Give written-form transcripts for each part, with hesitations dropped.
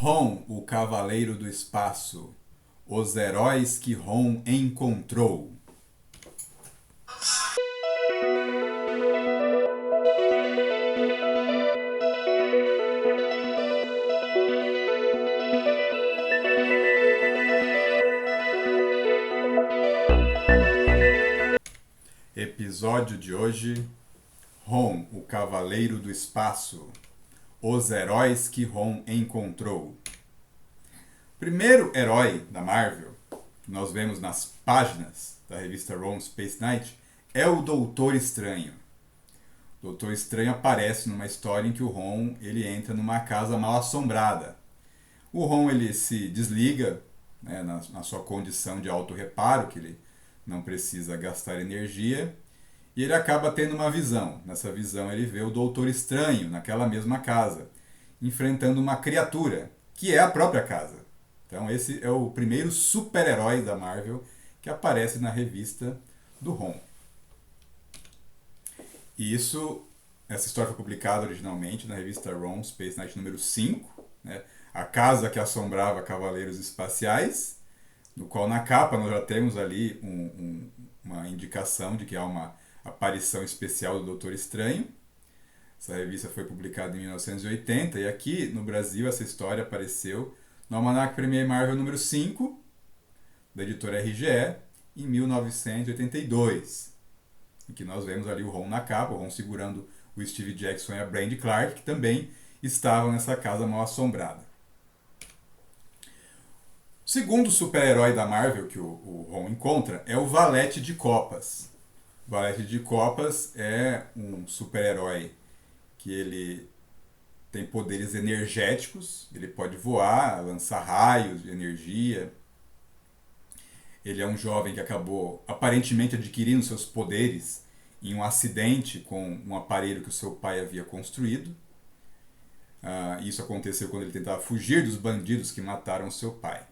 Ron, o Cavaleiro do Espaço. Os heróis que Ron encontrou. Episódio de hoje: Ron, o Cavaleiro do Espaço. Os heróis que Ron encontrou. Primeiro herói da Marvel que nós vemos nas páginas da revista Ron Space Knight é o Doutor Estranho. O Doutor Estranho aparece numa história em que o Ron ele entra numa casa mal assombrada. O Ron ele se desliga, né, na sua condição de auto-reparo, que ele não precisa gastar energia, e ele acaba tendo uma visão. Nessa visão ele vê o Doutor Estranho naquela mesma casa, enfrentando uma criatura, que é a própria casa. Então esse é o primeiro super-herói da Marvel que aparece na revista do Ron. E essa história foi publicada originalmente na revista Ron Space Knight número 5, né? A casa que assombrava cavaleiros espaciais, no qual na capa nós já temos ali uma indicação de que há uma aparição especial do Doutor Estranho. Essa revista foi publicada em 1980 e aqui no Brasil essa história apareceu no Almanac Premier Marvel número 5, da editora RGE, em 1982. Em que nós vemos ali o Ron na capa, o Ron segurando o Steve Jackson e a Brandy Clark, que também estavam nessa casa mal assombrada. O segundo super-herói da Marvel que o Ron encontra é o Valete de Copas. O Valete de Copas é um super-herói que ele tem poderes energéticos, ele pode voar, lançar raios de energia. Ele é um jovem que acabou aparentemente adquirindo seus poderes em um acidente com um aparelho que o seu pai havia construído. Isso aconteceu quando ele tentava fugir dos bandidos que mataram seu pai.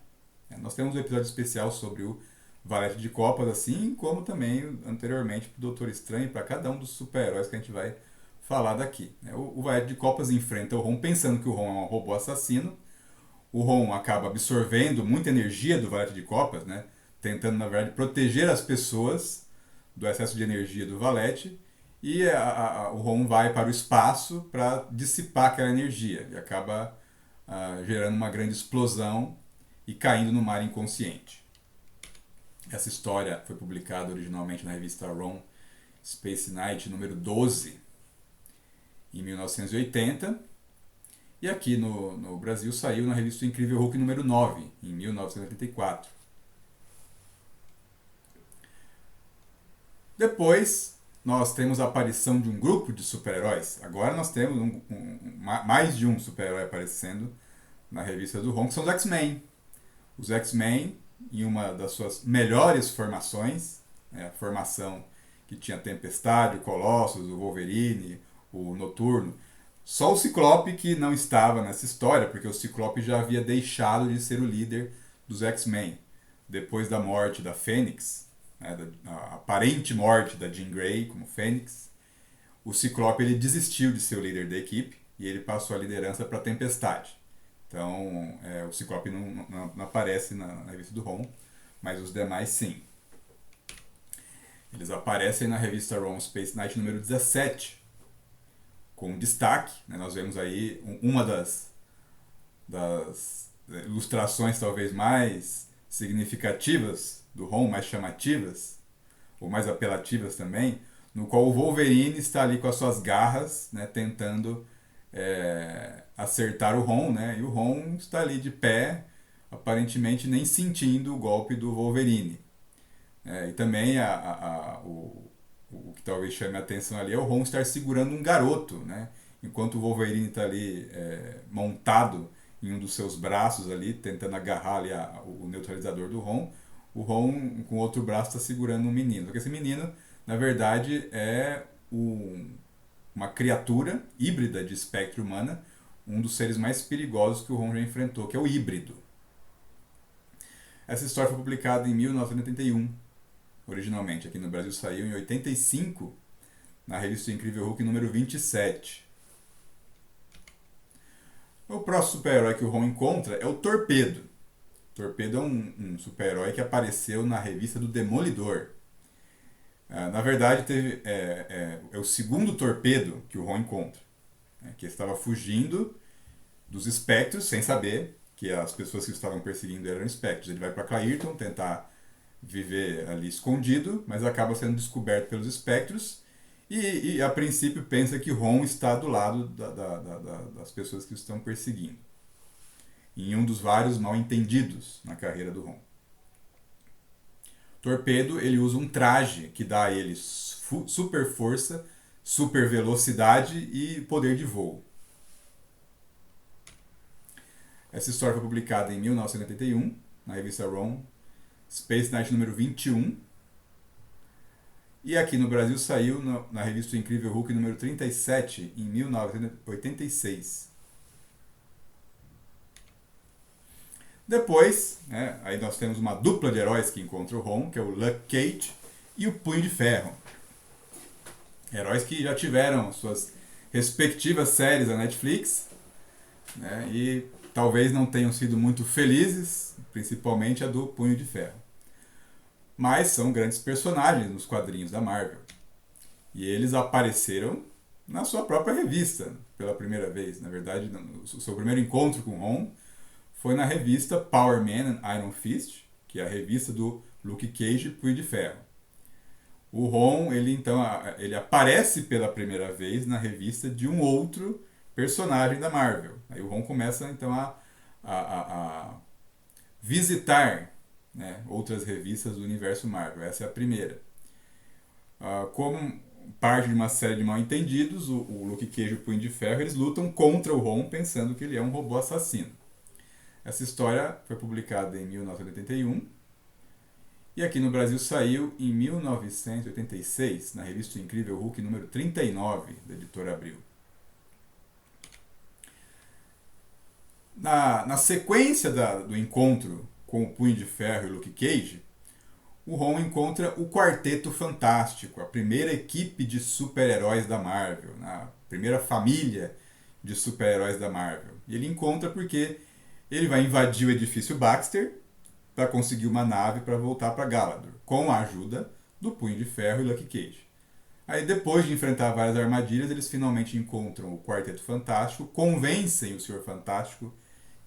Nós temos um episódio especial sobre o Valete de Copas, assim como também anteriormente para o Doutor Estranho, para cada um dos super-heróis que a gente vai falar daqui. O Valete de Copas enfrenta o Ron pensando que o Ron é um robô assassino. O Ron acaba absorvendo muita energia do Valete de Copas, né? Tentando, na verdade, proteger as pessoas do excesso de energia do Valete. E o Ron vai para o espaço para dissipar aquela energia. E acaba gerando uma grande explosão e caindo no mar inconsciente. Essa história foi publicada originalmente na revista Ron Space Knight número 12, em 1980. E aqui no Brasil saiu na revista Incrível Hulk número 9, em 1984. Depois, nós temos a aparição de um grupo de super-heróis. Agora nós temos mais de um super-herói aparecendo na revista do Ron, que são os X-Men. Os X-Men, em uma das suas melhores formações, né, a formação que tinha Tempestade, o Colossus, o Wolverine, o Noturno. Só o Ciclope que não estava nessa história, porque o Ciclope já havia deixado de ser o líder dos X-Men. Depois da morte da Fênix, né, da aparente morte da Jean Grey como Fênix, o Ciclope ele desistiu de ser o líder da equipe e ele passou a liderança para a Tempestade. Então, o Ciclope não aparece na revista do Ron, mas os demais sim. Eles aparecem na revista Ron Space Knight número 17, com destaque. Né? Nós vemos aí uma das ilustrações talvez mais significativas do Ron, mais chamativas, ou mais apelativas também, no qual o Wolverine está ali com as suas garras, né, tentando acertar o Ron, né? E o Ron está ali de pé, aparentemente nem sentindo o golpe do Wolverine. E também o que talvez chame a atenção ali é o Ron estar segurando um garoto, né? Enquanto o Wolverine está ali montado em um dos seus braços ali, tentando agarrar ali o neutralizador do Ron, o Ron com o outro braço está segurando um menino. Porque esse menino, na verdade, é uma criatura híbrida de espectro humana, um dos seres mais perigosos que o Ron já enfrentou, que é o híbrido. Essa história foi publicada em 1981, originalmente. Aqui no Brasil saiu em 85, na revista Incrível Hulk número 27. O próximo super-herói que o Ron encontra é o Torpedo. O Torpedo é um super-herói que apareceu na revista do Demolidor. Na verdade, é o segundo Torpedo que o Ron encontra, né, que estava fugindo dos espectros sem saber que as pessoas que estavam perseguindo eram espectros. Ele vai para Clayton tentar viver ali escondido, mas acaba sendo descoberto pelos espectros e a princípio pensa que Ron está do lado das pessoas que o estão perseguindo. Em um dos vários mal entendidos na carreira do Ron. Torpedo, ele usa um traje que dá a ele super força, super velocidade e poder de voo. Essa história foi publicada em 1981, na revista Ron, Space Knight número 21. E aqui no Brasil saiu na revista Incrível Hulk número 37, em 1986. Depois, né, aí nós temos uma dupla de heróis que encontra o Ron, que é o Luke Cage e o Punho de Ferro. Heróis que já tiveram suas respectivas séries da Netflix, né, e talvez não tenham sido muito felizes, principalmente a do Punho de Ferro. Mas são grandes personagens nos quadrinhos da Marvel. E eles apareceram na sua própria revista pela primeira vez. Na verdade, o seu primeiro encontro com o Ron foi na revista Power Man and Iron Fist, que é a revista do Luke Cage e Punho de Ferro. O Ron, ele aparece pela primeira vez na revista de um outro personagem da Marvel. Aí o Ron começa então a visitar, né, outras revistas do universo Marvel. Essa é a primeira. Como parte de uma série de mal-entendidos, o Luke Cage e o Punho de Ferro, eles lutam contra o Ron pensando que ele é um robô assassino. Essa história foi publicada em 1981 e aqui no Brasil saiu em 1986, na revista Incrível Hulk número 39, da editora Abril. Na sequência do encontro com o Punho de Ferro e o Luke Cage, o Ron encontra o Quarteto Fantástico, a primeira equipe de super-heróis da Marvel, a primeira família de super-heróis da Marvel. E ele encontra porque ele vai invadir o edifício Baxter para conseguir uma nave para voltar para Galador, com a ajuda do Punho de Ferro e Luke Cage. Aí depois de enfrentar várias armadilhas, eles finalmente encontram o Quarteto Fantástico, convencem o Senhor Fantástico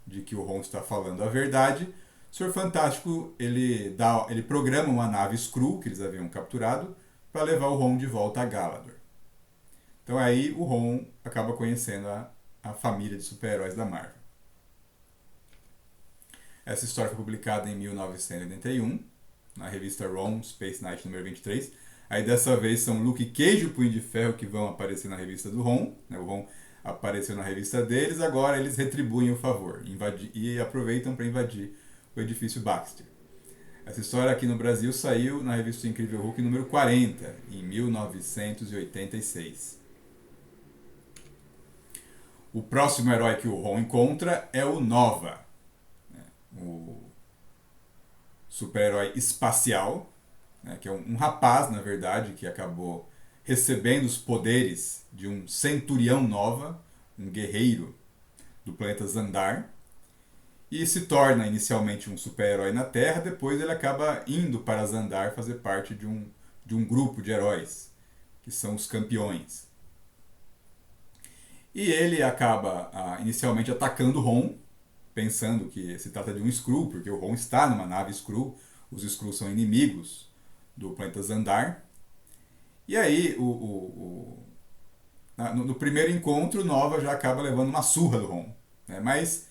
de que o Ron está falando a verdade. O Senhor Fantástico ele programa uma nave Skrull que eles haviam capturado para levar o Ron de volta a Galador. Então aí o Ron acaba conhecendo a família de super-heróis da Marvel. Essa história foi publicada em 1981, na revista Ron, Space Knight número 23. Aí dessa vez são Luke Cage e o Punho de Ferro que vão aparecer na revista do Ron. O Ron apareceu na revista deles, agora eles retribuem o favor e aproveitam para invadir o edifício Baxter. Essa história aqui no Brasil saiu na revista Incrível Hulk número 40, em 1986. O próximo herói que o Ron encontra é o Nova, o super-herói espacial, né, que é um rapaz, na verdade, que acabou recebendo os poderes de um Centurião Nova, um guerreiro do planeta Xandar, e se torna inicialmente um super-herói na Terra, depois ele acaba indo para Xandar fazer parte de um grupo de heróis, que são os Campeões. E ele acaba inicialmente atacando Ron, pensando que se trata de um Skrull, porque o Ron está numa nave Skrull, os Skrulls são inimigos do planeta Xandar. E aí, no primeiro encontro, o Nova já acaba levando uma surra do Ron. Né? Mas,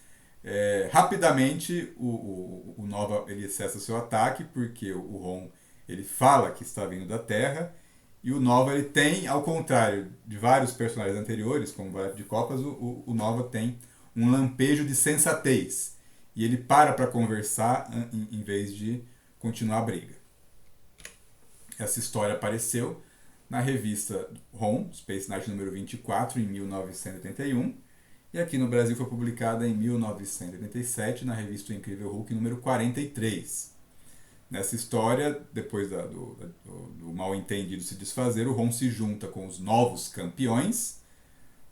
rapidamente, o Nova ele cessa seu ataque, porque o Ron ele fala que está vindo da Terra, e o Nova ele tem, ao contrário de vários personagens anteriores, como o Valete de Copas, o Nova tem um lampejo de sensatez. E ele para conversar em vez de continuar a briga. Essa história apareceu na revista Ron, Space Knight número 24, em 1981. E aqui no Brasil foi publicada em 1987, na revista Incrível Hulk número 43. Nessa história, depois do mal-entendido se desfazer, o Ron se junta com os novos campeões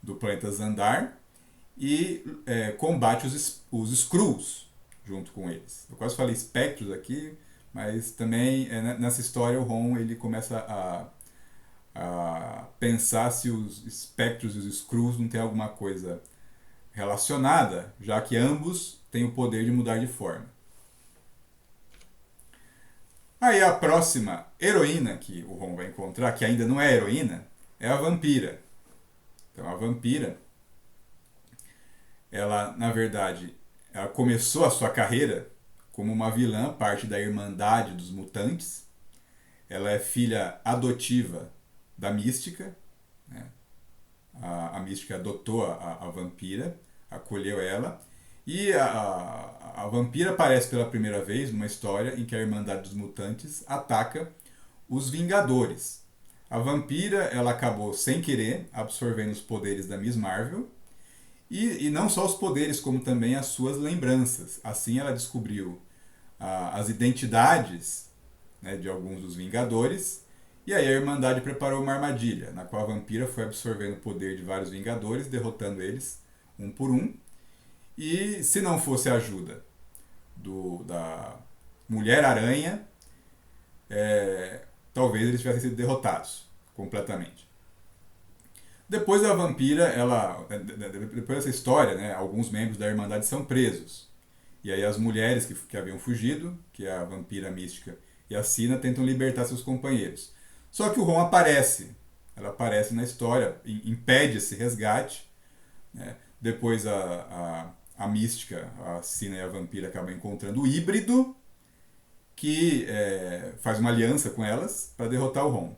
do planeta Xandar e combate os Skrulls junto com eles. Eu quase falei espectros aqui, mas também nessa história o Ron ele começa a pensar se os espectros e os Skrulls não tem alguma coisa relacionada, já que ambos têm o poder de mudar de forma. Aí a próxima heroína que o Ron vai encontrar, que ainda não é heroína, é a vampira. Então a vampira, ela na verdade, ela começou a sua carreira como uma vilã, parte da Irmandade dos Mutantes. Ela é filha adotiva da Mística, né? A Mística adotou a vampira, acolheu ela. E a vampira aparece pela primeira vez numa história em que a Irmandade dos Mutantes ataca os Vingadores. A vampira ela acabou, sem querer, absorvendo os poderes da Miss Marvel. E não só os poderes, como também as suas lembranças. Assim ela descobriu as identidades, né, de alguns dos Vingadores. E aí a Irmandade preparou uma armadilha, na qual a vampira foi absorvendo o poder de vários Vingadores, derrotando eles um por um. E se não fosse a ajuda da Mulher-Aranha, talvez eles tivessem sido derrotados completamente. Depois da vampira, depois dessa história, né, alguns membros da Irmandade são presos. E aí as mulheres que haviam fugido, que é a vampira mística e a Sina, tentam libertar seus companheiros. Só que o Ron aparece. Ela aparece na história, impede esse resgate. Né? Depois a mística, a Sina e a vampira acabam encontrando o híbrido, que faz uma aliança com elas para derrotar o Ron.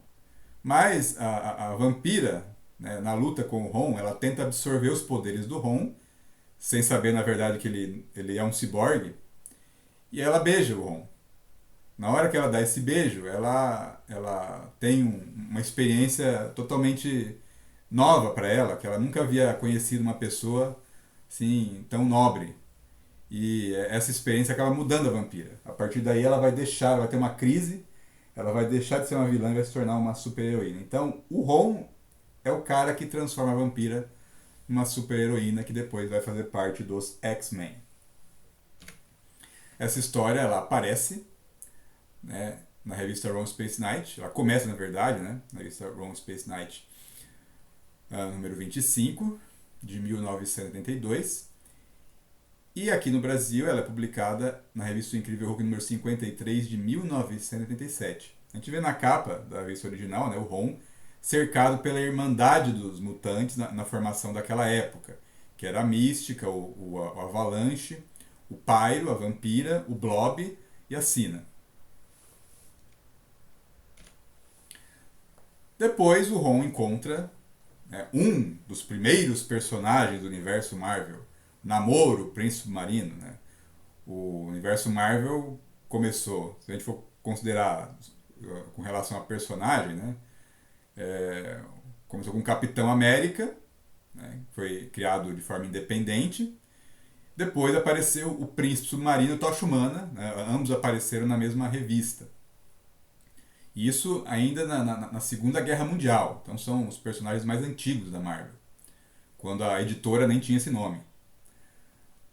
Mas a vampira, né, na luta com o Ron, ela tenta absorver os poderes do Ron, sem saber na verdade que ele é um ciborgue, e ela beija o Ron. Na hora que ela dá esse beijo, ela tem uma experiência totalmente nova para ela, que ela nunca havia conhecido uma pessoa assim tão nobre. E essa experiência acaba mudando a vampira. A partir daí ela vai ter uma crise, ela vai deixar de ser uma vilã e vai se tornar uma super-heroína. Então o Ron é o cara que transforma a vampira numa super-heroína que depois vai fazer parte dos X-Men. Essa história ela aparece, né, na revista Ron Space Knight. Ela começa, na verdade, né, na revista Ron Space Knight, número 25, de 1972. E aqui no Brasil ela é publicada na revista O Incrível Hulk número 53, de 1987. A gente vê na capa da revista original, né, o Ron cercado pela Irmandade dos Mutantes na formação daquela época, que era a Mística, o Avalanche, o Pyro, a Vampira, o Blob e a Sina. Depois o Ron encontra, né, um dos primeiros personagens do universo Marvel, Namor, o Príncipe Submarino. Né? O universo Marvel começou, se a gente for considerar com relação a personagem, né, começou com o Capitão América, né, foi criado de forma independente. Depois apareceu o Príncipe Submarino e o Tocha Humana, né, ambos apareceram na mesma revista. Isso ainda na Segunda Guerra Mundial. Então são os personagens mais antigos da Marvel, quando a editora nem tinha esse nome.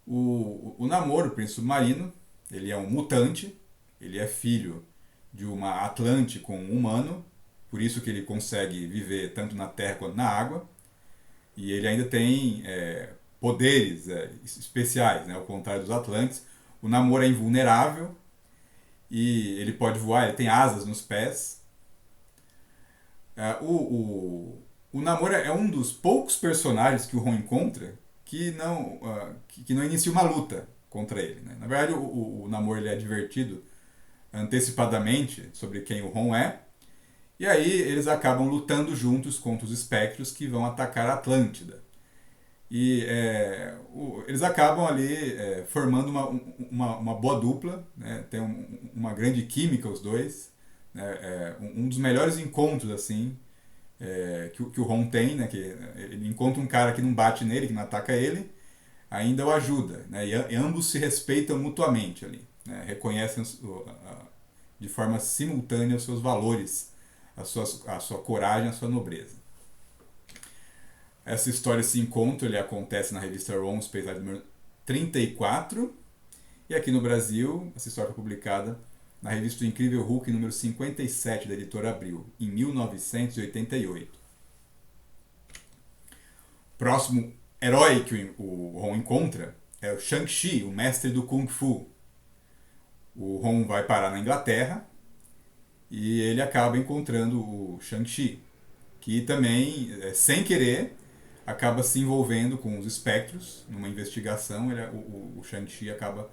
O Namor, o Príncipe Submarino, ele é um mutante, ele é filho de uma Atlante com um humano, por isso que ele consegue viver tanto na terra quanto na água, e ele ainda tem poderes especiais, né? Ao contrário dos Atlantes. O Namor é invulnerável, e ele pode voar, ele tem asas nos pés. O Namor é um dos poucos personagens que o Ron encontra que não inicia uma luta contra ele. Né? Na verdade, o Namor ele é advertido antecipadamente sobre quem o Ron é, e aí eles acabam lutando juntos contra os espectros que vão atacar a Atlântida. E eles acabam ali formando uma boa dupla, né? Tem uma grande química os dois, né? Um dos melhores encontros assim que o Ron tem, né? Que ele encontra um cara que não bate nele, que não ataca ele, ainda o ajuda, né? E ambos se respeitam mutuamente ali, né? Reconhecem de forma simultânea os seus valores, a sua coragem, a sua nobreza. Essa história, esse encontro, ele acontece na revista Ron Space Night número 34. E aqui no Brasil, essa história foi publicada na revista O Incrível Hulk número 57 da editora Abril, em 1988. Próximo herói que o Ron encontra é o Shang-Chi, o mestre do Kung Fu. O Ron vai parar na Inglaterra e ele acaba encontrando o Shang-Chi, que também, sem querer, acaba se envolvendo com os espectros numa investigação. O Shang-Chi acaba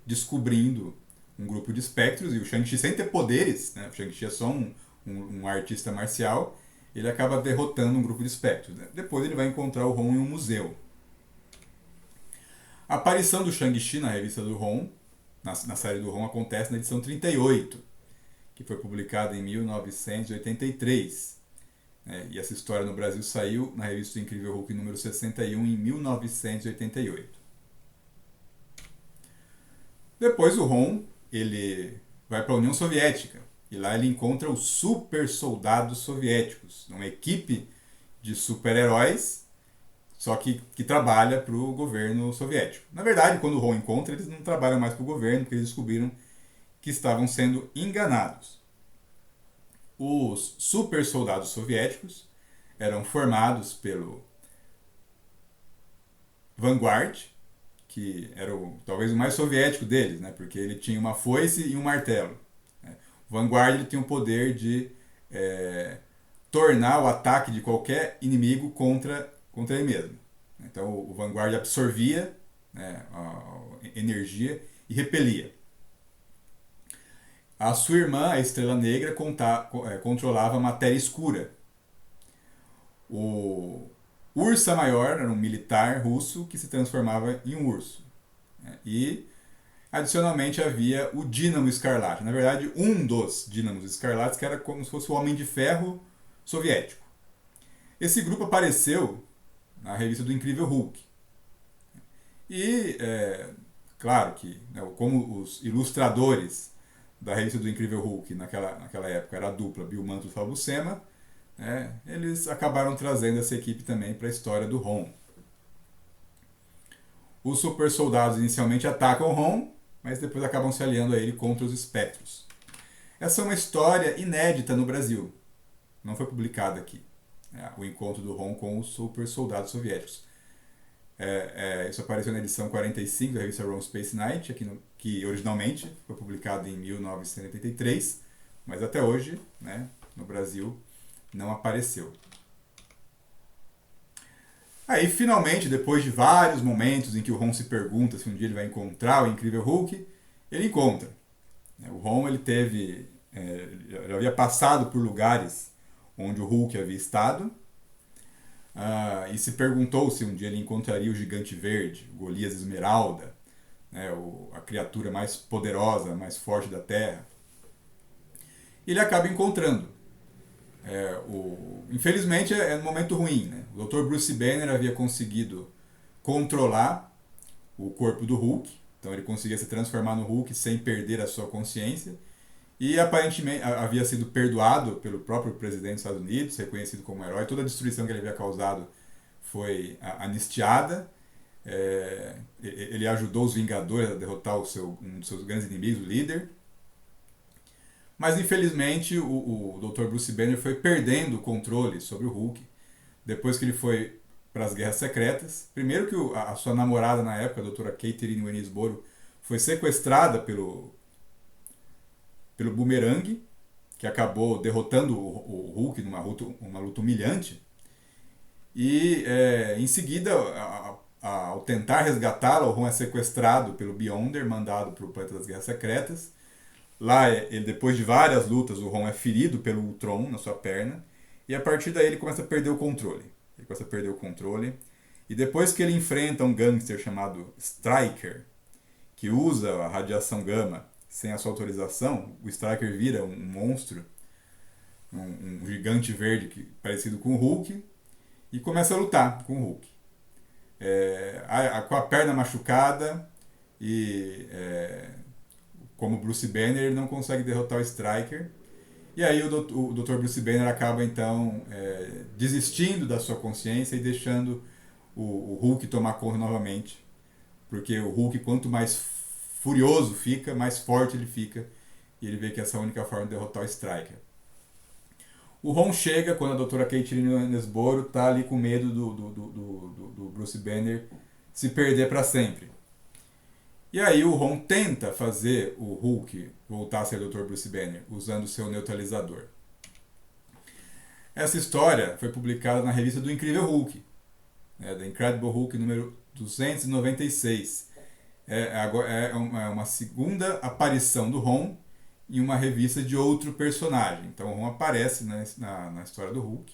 descobrindo um grupo de espectros, e o Shang-Chi, sem ter poderes, né? O Shang-Chi é só um artista marcial, ele acaba derrotando um grupo de espectros. Né? Depois ele vai encontrar o Ron em um museu. A aparição do Shang-Chi na revista do Ron, na série do Ron, acontece na edição 38, que foi publicada em 1983. E essa história no Brasil saiu na revista do Incrível Hulk número 61 em 1988. Depois o Ron, ele vai para a União Soviética e lá ele encontra os super soldados soviéticos, uma equipe de super-heróis, só que trabalha para o governo soviético. Na verdade, quando o Ron encontra, eles não trabalham mais para o governo, porque eles descobriram que estavam sendo enganados. Os super soldados soviéticos eram formados pelo Vanguard, que era talvez o mais soviético deles, né? Porque ele tinha uma foice e um martelo. Né? O Vanguard ele tinha o poder de tornar o ataque de qualquer inimigo contra ele mesmo. Então o Vanguard absorvia, né, a energia e repelia. A sua irmã, a Estrela Negra, controlava a matéria escura. O Ursa Maior era um militar russo que se transformava em um urso. E, adicionalmente, havia o Dínamo Escarlate. Na verdade, um dos Dínamos Escarlates, que era como se fosse o Homem de Ferro soviético. Esse grupo apareceu na revista do Incrível Hulk. E, claro que, né, como os ilustradores da revista do Incrível Hulk naquela época era a dupla Bill Manto e Fábio Buscema, eles acabaram trazendo essa equipe também para a história do Ron. Os super soldados inicialmente atacam o Ron, mas depois acabam se aliando a ele contra os espectros. Essa é uma história inédita no Brasil. Não foi publicada aqui. O encontro do Ron com os super soldados soviéticos. Isso apareceu na edição 45 da revista Ron Space Night, que originalmente foi publicado em 1983, mas até hoje, né, no Brasil, não apareceu. Aí, finalmente, depois de vários momentos em que o Ron se pergunta se um dia ele vai encontrar o Incrível Hulk, ele encontra. O Ron ele já havia passado por lugares onde o Hulk havia estado, e se perguntou se um dia ele encontraria o Gigante Verde, o Golias Esmeralda, né, a criatura mais poderosa, mais forte da Terra. Ele acaba encontrando. Infelizmente é um momento ruim. Né? O Dr. Bruce Banner havia conseguido controlar o corpo do Hulk, então ele conseguia se transformar no Hulk sem perder a sua consciência, e aparentemente havia sido perdoado pelo próprio presidente dos Estados Unidos, reconhecido como herói. Toda a destruição que ele havia causado foi anistiada. Ele ajudou os Vingadores a derrotar um dos seus grandes inimigos, o líder. Mas infelizmente o Dr. Bruce Banner foi perdendo o controle sobre o Hulk depois que ele foi para as Guerras Secretas. Primeiro que a sua namorada na época, a doutora Catherine Wenisboro, foi sequestrada pelo Boomerang, que acabou derrotando o Hulk numa luta humilhante. E em seguida, ao tentar resgatá-la, o Ron é sequestrado pelo Beyonder, mandado para o planeta das Guerras Secretas. Lá, depois de várias lutas, o Ron é ferido pelo Ultron na sua perna. E a partir daí ele começa a perder o controle. E depois que ele enfrenta um gangster chamado Stryker, que usa a radiação gama sem a sua autorização, o Stryker vira um monstro, um gigante verde parecido com o Hulk, e começa a lutar com o Hulk. Com a perna machucada e... como Bruce Banner, ele não consegue derrotar o Stryker. E aí o Dr. Bruce Banner acaba então desistindo da sua consciência e deixando o Hulk tomar conta novamente. Porque o Hulk, quanto mais furioso fica, mais forte ele fica. E ele vê que essa é a única forma de derrotar o Striker. O Ron chega quando a doutora Caitlin Nesboro tá ali com medo do Bruce Banner se perder para sempre. E aí o Ron tenta fazer o Hulk voltar a ser o Dr. Bruce Banner, usando o seu neutralizador. Essa história foi publicada na revista do Incrível Hulk, né, The Incredible Hulk número 296. É uma segunda aparição do Ron em uma revista de outro personagem. Então o Ron aparece, né, na história do Hulk.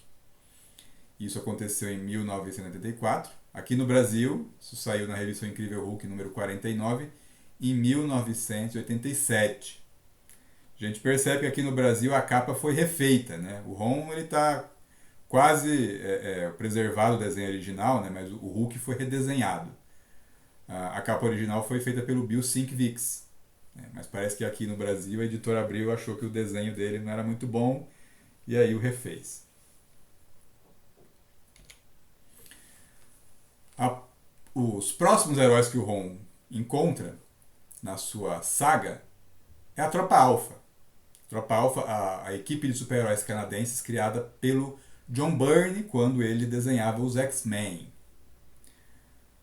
Isso aconteceu em 1984. Aqui no Brasil, isso saiu na revista Incrível Hulk número 49, em 1987. A gente percebe que aqui no Brasil a capa foi refeita, né? O Ron está quase preservado o desenho original, né? Mas o Hulk foi redesenhado. A capa original foi feita pelo Bill Sienkiewicz, né? Mas parece que aqui no Brasil a editora Abril achou que o desenho dele não era muito bom e aí o refez. Os próximos heróis que o Ron encontra na sua saga é a Tropa Alpha. Tropa Alpha, a equipe de super-heróis canadenses criada pelo John Byrne quando ele desenhava os X-Men.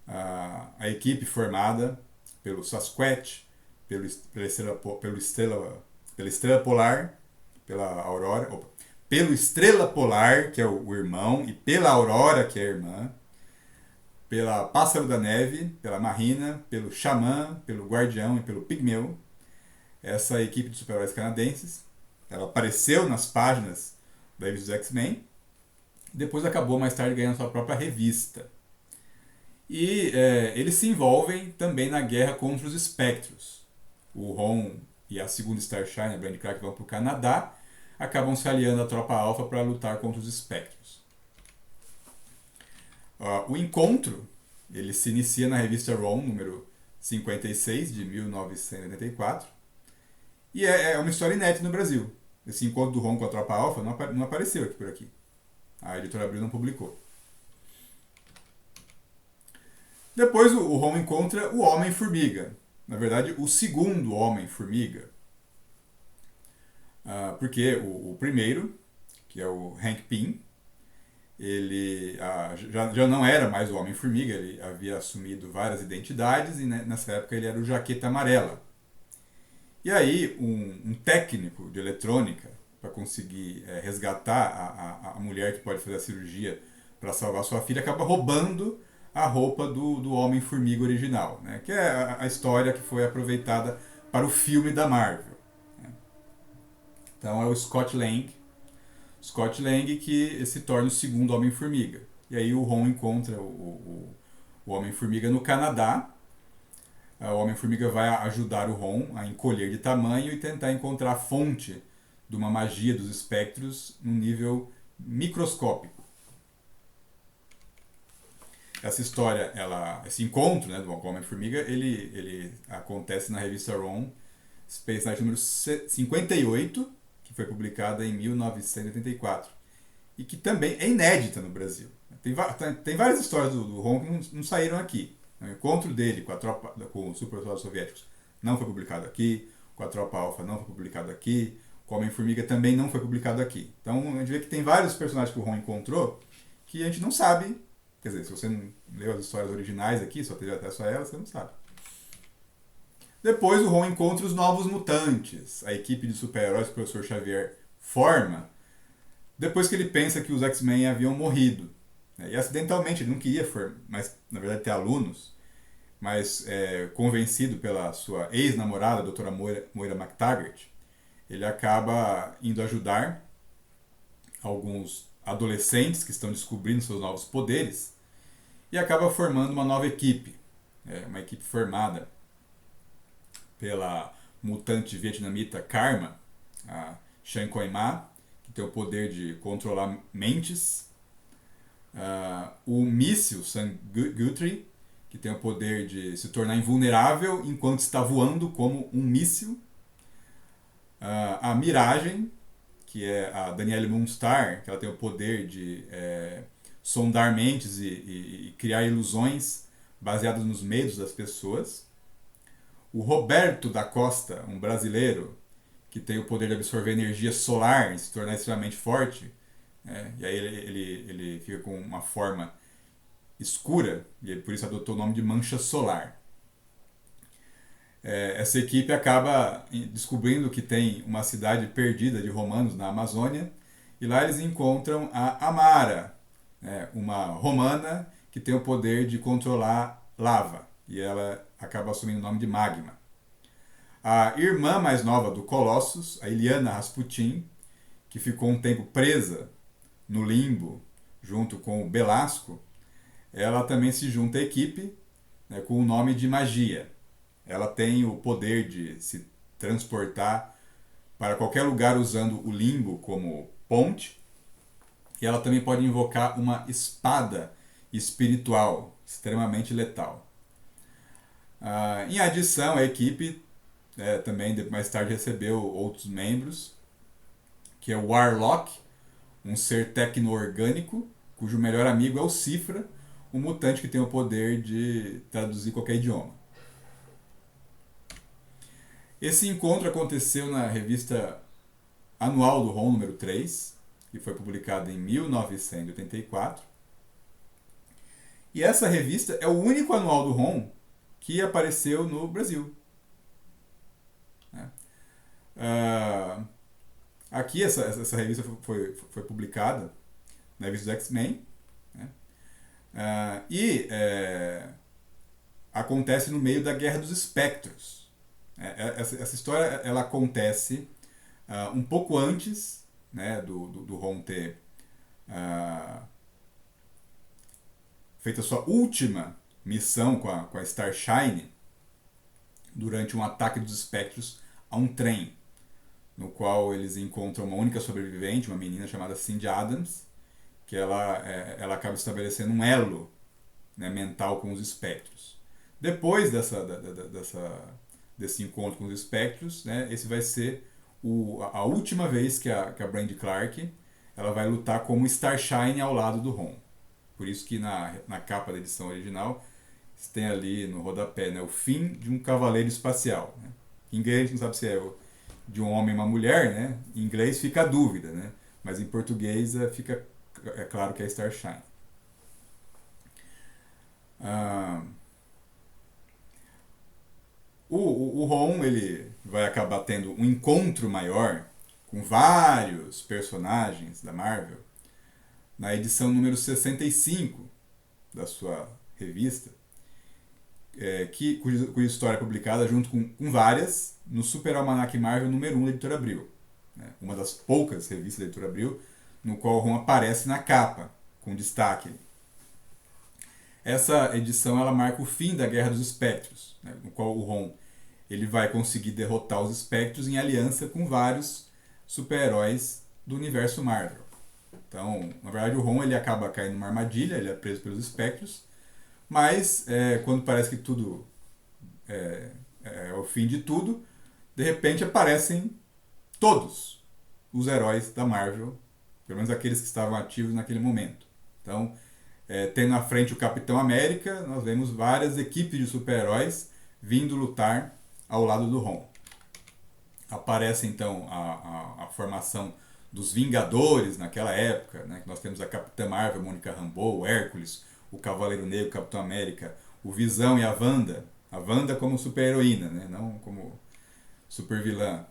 A equipe formada pelo Sasquatch, pela Estrela Polar, pela Aurora, pelo Estrela Polar, que é o irmão, e pela Aurora, que é a irmã, pela Pássaro da Neve, pela Marina, pelo Xamã, pelo Guardião e pelo Pigmeu. Essa equipe de super-heróis canadenses, ela apareceu nas páginas da revista dos X-Men, depois acabou mais tarde ganhando sua própria revista. E eles se envolvem também na guerra contra os espectros. O Ron e a segunda Starshine, a Brandy Crack, vão para o Canadá, acabam se aliando à Tropa Alpha para lutar contra os espectros. O encontro ele se inicia na revista Ron, número 56, de 1984, e é uma história inédita no Brasil. Esse encontro do Ron com a Tropa Alpha não apareceu aqui por aqui. A editora Abril não publicou. Depois o Ron encontra o Homem-Formiga. Na verdade, o segundo Homem-Formiga. Porque o primeiro, que é o Hank Pym, ele já não era mais o Homem-Formiga, ele havia assumido várias identidades e nessa época ele era o Jaqueta Amarela. E aí um técnico de eletrônica, para conseguir resgatar a mulher que pode fazer a cirurgia para salvar sua filha, acaba roubando a roupa do Homem-Formiga original, né? Que é a história que foi aproveitada para o filme da Marvel. Né? Então é o Scott Lang que se torna o segundo Homem-Formiga. E aí o Ron encontra o Homem-Formiga no Canadá. O Homem-Formiga vai ajudar o Ron a encolher de tamanho e tentar encontrar a fonte de uma magia dos espectros num nível microscópico. Essa história, esse encontro, né, do Homem-Formiga, ele acontece na revista Ron, Space Knight número 58, que foi publicada em 1984. E que também é inédita no Brasil. Tem várias histórias do Ron que não saíram aqui. O encontro dele com os super soldados soviéticos não foi publicado aqui, com a Tropa Alpha não foi publicado aqui, com o Homem-Formiga também não foi publicado aqui. Então a gente vê que tem vários personagens que o Ron encontrou que a gente não sabe. Quer dizer, se você não leu as histórias originais aqui, só teve acesso a elas, você não sabe. Depois o Ron encontra os Novos Mutantes, a equipe de super-heróis que o Professor Xavier forma, depois que ele pensa que os X-Men haviam morrido. E acidentalmente, ele não queria mas na verdade ter alunos, mas convencido pela sua ex-namorada, a doutora Moira McTaggart, ele acaba indo ajudar alguns adolescentes que estão descobrindo seus novos poderes e acaba formando uma nova equipe, uma equipe formada pela mutante vietnamita Karma, a Shan Koi-Ma, que tem o poder de controlar mentes, o míssil Sam Guthrie, que tem o poder de se tornar invulnerável enquanto está voando como um míssil, a Miragem, que é a Danielle Moonstar, que ela tem o poder de sondar mentes e criar ilusões baseadas nos medos das pessoas. O Roberto da Costa, um brasileiro, que tem o poder de absorver energia solar e se tornar extremamente forte. E aí ele fica com uma forma escura, e ele por isso adotou o nome de Mancha Solar. Essa equipe acaba descobrindo que tem uma cidade perdida de romanos na Amazônia, e lá eles encontram a Amara, uma romana que tem o poder de controlar lava, e ela acaba assumindo o nome de Magma. A irmã mais nova do Colossus, a Iliana Rasputin, que ficou um tempo presa no limbo junto com o Belasco, ela também se junta à equipe, com o nome de Magia. Ela tem o poder de se transportar para qualquer lugar usando o limbo como ponte, e ela também pode invocar uma espada espiritual extremamente letal. Em adição, a equipe também mais tarde recebeu outros membros, que é o Warlock, um ser tecno-orgânico, cujo melhor amigo é o Cifra, um mutante que tem o poder de traduzir qualquer idioma. Esse encontro aconteceu na revista anual do ROM número 3, que foi publicada em 1984. E essa revista é o único anual do ROM que apareceu no Brasil. Aqui essa revista foi publicada na revista do X-Men. Acontece no meio da Guerra dos Espectros. Essa história ela acontece um pouco antes, do Ron ter feito a sua última missão com a Starshine durante um ataque dos espectros a um trem, no qual eles encontram uma única sobrevivente, uma menina chamada Cindy Adams, que ela acaba estabelecendo um elo, mental com os espectros. Depois desse encontro com os espectros, esse vai ser a última vez que a Brandy Clark ela vai lutar como Starshine ao lado do Ron. Por isso que na capa da edição original tem ali no rodapé, o fim de um cavaleiro espacial. Em inglês a gente não sabe se é de um homem ou uma mulher, Em inglês fica a dúvida, mas em português é claro que é Starshine. O Ron ele vai acabar tendo um encontro maior com vários personagens da Marvel na edição número 65 da sua revista, cuja história é publicada junto com várias no Super Almanac Marvel número 1 da Editora Abril. Uma das poucas revistas da Editora Abril no qual o Ron aparece na capa, com destaque. Essa edição ela marca o fim da Guerra dos Espectros, no qual o Ron ele vai conseguir derrotar os espectros em aliança com vários super-heróis do universo Marvel. Então, na verdade, o Ron ele acaba caindo numa armadilha, ele é preso pelos espectros, mas quando parece que tudo é o fim de tudo, de repente aparecem todos os heróis da Marvel, pelo menos aqueles que estavam ativos naquele momento. Então, tendo na frente o Capitão América, nós vemos várias equipes de super-heróis vindo lutar ao lado do Ron. Aparece então a formação dos Vingadores naquela época, que nós temos a Capitã Marvel, Mônica Rambeau, o Hércules, o Cavaleiro Negro, o Capitão América, o Visão e a Wanda como super-heroína, não como super-vilã.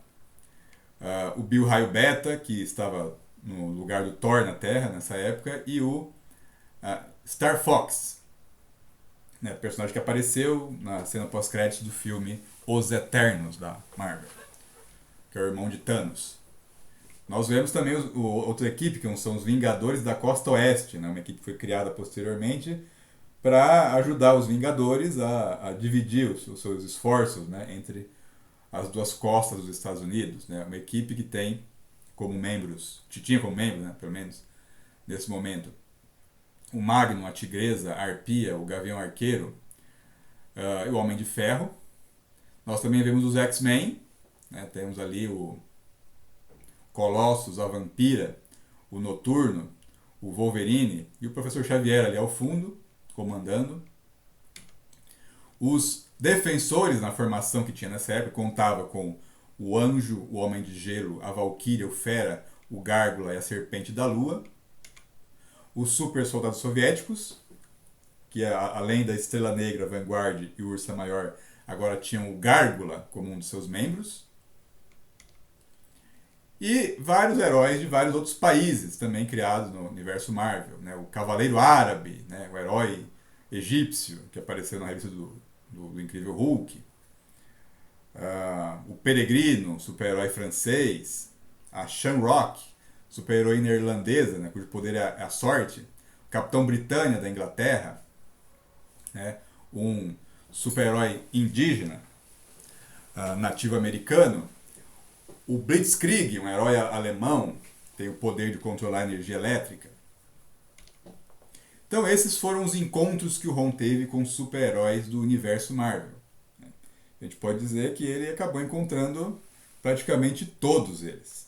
O Bill Raio Beta, que estava no lugar do Thor na Terra nessa época, e o Star Fox, personagem que apareceu na cena pós-créditos do filme Os Eternos da Marvel, que é o irmão de Thanos. Nós vemos também outra equipe, que são os Vingadores da Costa Oeste, uma equipe que foi criada posteriormente para ajudar os Vingadores a dividir os seus esforços entre as duas costas dos Estados Unidos. Uma equipe que tem como membros, tinha como membro, pelo menos nesse momento, o Magnum, a Tigresa, a Arpia, o Gavião Arqueiro e o Homem de Ferro. Nós também vemos os X-Men, temos ali o Colossus, a Vampira, o Noturno, o Wolverine e o Professor Xavier ali ao fundo, comandando. Os defensores na formação que tinha nessa época contava com o Anjo, o Homem de Gelo, a Valquíria, o Fera, o Gárgula e a Serpente da Lua. Os super soldados soviéticos, que além da Estrela Negra, Vanguard e Ursa Maior, agora tinham o Gárgula como um de seus membros. E vários heróis de vários outros países também criados no universo Marvel. Né? O Cavaleiro Árabe, né? O herói egípcio, que apareceu na revista do Incrível Hulk. O Peregrino, super-herói francês. A Shamrock, super-heroína irlandesa, né? Cujo poder é a sorte. O Capitão Britânia, da Inglaterra. Né? Um super-herói indígena, nativo americano. O Blitzkrieg, um herói alemão, tem o poder de controlar a energia elétrica. Então esses foram os encontros que o Ron teve com super-heróis do universo Marvel. A gente pode dizer que ele acabou encontrando praticamente todos eles.